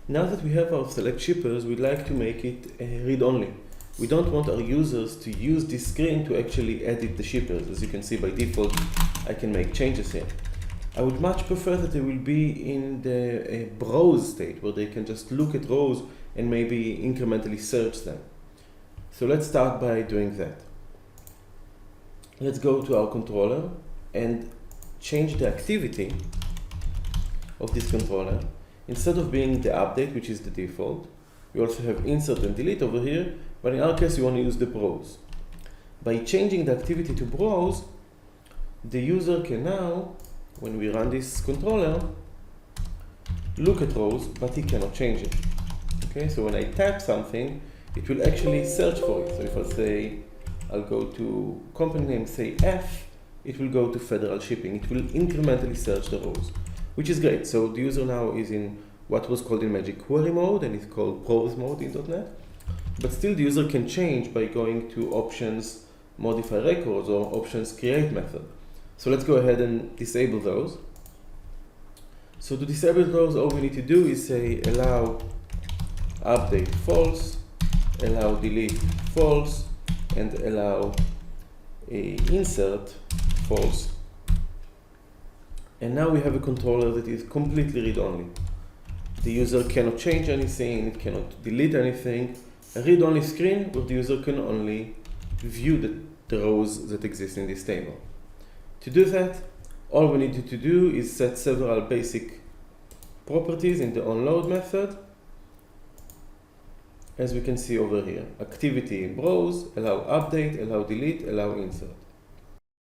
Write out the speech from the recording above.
Now that we have our select shippers, we'd like to make it read-only. We don't want our users to use this screen to actually edit the shippers. As you can see, by default, I can make changes here. I would much prefer that they will be in the browse state, where they can just look at rows and maybe incrementally search them. So let's start by doing that. Let's go to our controller and change the activity of this controller. Instead of being the update, which is the default, we also have insert and delete over here, but in our case, we want to use the browse. By changing the activity to browse, the user can now, when we run this controller, look at rows, but he cannot change it. Okay, so when I type something, it will actually search for it. So if I say, I'll go to company name, say F, it will go to federal shipping. It will incrementally search the rows, which is great. So the user now is in what was called in Magic query mode, and it's called browse mode in .NET. But still the user can change by going to options, modify records, or options create method. So let's go ahead and disable those. So to disable those, all we need to do is say allow update false, allow delete false, and allow insert false. And now we have a controller that is completely read-only. The user cannot change anything, it cannot delete anything. A read-only screen where the user can only view the rows that exist in this table. To do that, all we need to do is set several basic properties in the onload method, as we can see over here. Activity browse, allow update, allow delete, allow insert.